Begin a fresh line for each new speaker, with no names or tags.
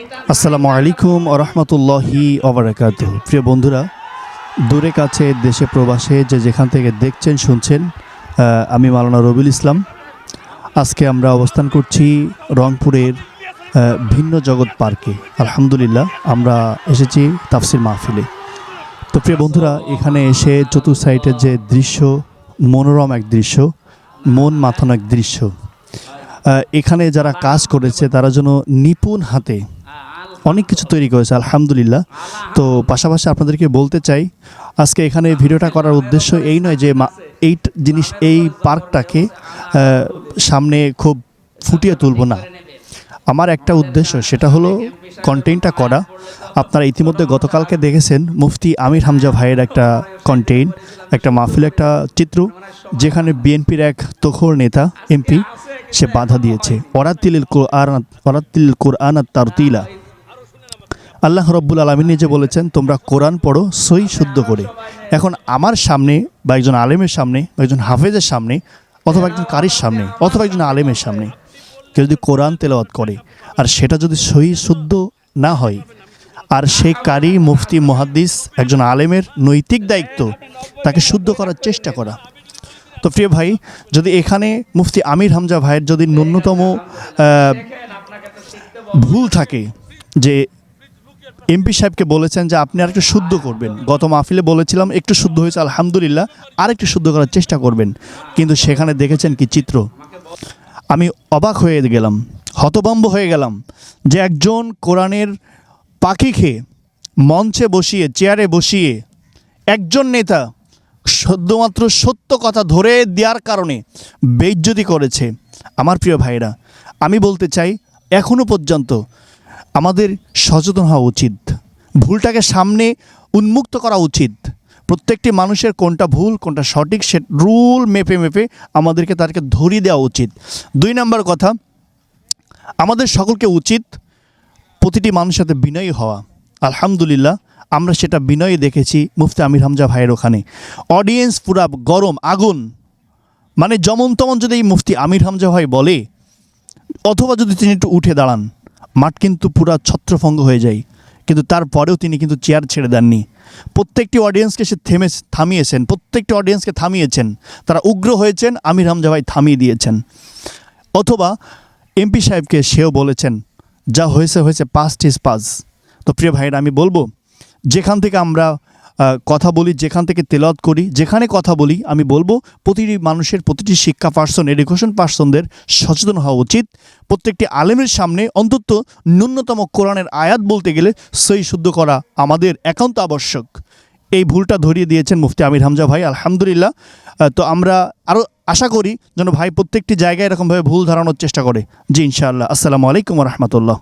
আসসালামু আলাইকুম ওয়া রাহমাতুল্লাহি ওয়া বারাকাতুহু। প্রিয় বন্ধুরা, দূরে কাছে দেশে প্রবাসে যেখান থেকে দেখছেন শুনছেন, আমি মাওলানা রবিউল ইসলাম। আজকে আমরা অবস্থান করছি রংপুরের ভিন্ন জগৎ পার্কে। আলহামদুলিল্লাহ আমরা এসেছি তাফসির মাহফিলে। তো প্রিয় বন্ধুরা, এখানে এসে চতুর্থ সাইডের যে দৃশ্য, মনোরম এক দৃশ্য, মন মাথানো এক দৃশ্য। এখানে যারা কাজ করেছে তারা যেন নিপুণ হাতে অনেক কিছু তৈরি করেছে, আলহামদুলিল্লাহ। তো পাশাপাশি আপনাদেরকে বলতে চাই, আজকে এখানে ভিডিওটা করার উদ্দেশ্য এই নয় যে এই পার্কটাকে সামনে খুব ফুটিয়ে তুলব না। আমার একটা উদ্দেশ্য, সেটা হলো কন্টেন্টটা করা। আপনারা ইতিমধ্যে গতকালকে দেখেছেন মুফতি আমির হামজা ভাইয়ের একটা কন্টেন্ট, একটা মাহফিল, একটা চিত্র, যেখানে বিএনপির এক তখর নেতা এমপি সে বাধা দিয়েছে। ওরাতিল কোরআন তারতিলা। আল্লাহ রব্বুল আলামিন নিজে বলেছেন, তোমরা কোরআন পড়ো সহি শুদ্ধ করে। এখন আমার সামনে বা একজন আলেমের সামনে বা একজন হাফেজের সামনে অথবা একজন কারির সামনে অথবা একজন আলেমের সামনে কেউ যদি কোরআন তেলাওয়াত করে আর সেটা যদি সহি শুদ্ধ না হয়, আর সেই কারি, মুফতি, মুহাদ্দিস, একজন আলেমের নৈতিক দায়িত্ব তাকে শুদ্ধ করার চেষ্টা করা। তো প্রিয় ভাই, যদি এখানে মুফতি আমির হামজা ভাইয়ের যদি ন্যূনতম ভুল থাকে, যে এমপি সাহেবকে বলেছেন যে আপনি আরেকটু শুদ্ধ করবেন, গত মাহফিলে বলেছিলাম একটু শুদ্ধ হয়েছে আলহামদুলিল্লাহ, আরেকটু শুদ্ধ করার চেষ্টা করবেন, কিন্তু সেখানে দেখেছেন কি চিত্র। আমি অবাক হয়ে গেলাম, হতভম্ব হয়ে গেলাম যে একজন কোরআনের পাখি খেয়ে মঞ্চে বসিয়ে, চেয়ারে বসিয়ে একজন নেতা শুধুমাত্র সত্য কথা ধরে দেওয়ার কারণে বেইজ্জতি করেছে। আমার প্রিয় ভাইরা, আমি বলতে চাই এখনও পর্যন্ত আমাদের সচেতন হওয়া উচিত, ভুলটাকে সামনে উন্মুক্ত করা উচিত। প্রত্যেকটি মানুষের কোনটা ভুল কোনটা সঠিক সে রুল মেপে মেপে আমাদেরকে তাদেরকে ধরিয়ে দেওয়া উচিত। 2 নম্বর কথা, আমাদের সকলকে উচিত প্রতিটি মানুষের সাথে বিনয়ী হওয়া। আলহামদুলিল্লাহ আমরা সেটা বিনয়ী দেখেছি মুফতি আমির হামজা ভাইয়ের ওখানে। অডিয়েন্স পুরা গরম আগুন, মানে যেমন তেমন যদি এই মুফতি আমির হামজা ভাই বলে অথবা যদি তিনি একটু উঠে দাঁড়ান, মাঠ কিন্তু পুরা ছত্রভঙ্গ হয়ে যায়। কিন্তু তারপরেও তিনি কিন্তু চেয়ার ছেড়ে দেননি। প্রত্যেকটি অডিয়েন্সকে সে থামিয়েছেন, প্রত্যেকটি অডিয়েন্সকে থামিয়েছেন। তারা উগ্র হয়েছেন, আমির হামজা ভাই থামিয়ে দিয়েছেন। অথবা এমপি সাহেবকে সেও বলেছেন, যা হয়েছে হয়েছে, পাস্ট ইজ পাস্ট। তো প্রিয় ভাইরা, আমি বলবো যেখান থেকে আমরা কথা বলি, যেখান থেকে তেলাওয়াত করি, যেখানে কথা বলি, আমি বলবো প্রতিটি মানুষের, প্রতিটি শিক্ষা পার্সন, এডুকেশন পার্সনদের সচেতন হওয়া উচিত। প্রত্যেকটি আলেমের সামনে অন্তত ন্যূনতম কোরআনের আয়াত বলতে গেলে সহি শুদ্ধ করা আমাদের একান্ত আবশ্যক। এই ভুলটা ধরিয়ে দিয়েছেন মুফতি আমির হামজা ভাই, আলহামদুলিল্লাহ। তো আমরা আরও আশা করি যেন ভাই প্রত্যেকটি জায়গায় এরকমভাবে ভুল ধারণার চেষ্টা করে। জি ইনশাআল্লাহ। আসসালামু আলাইকুম ওয়া রাহমাতুল্লাহ।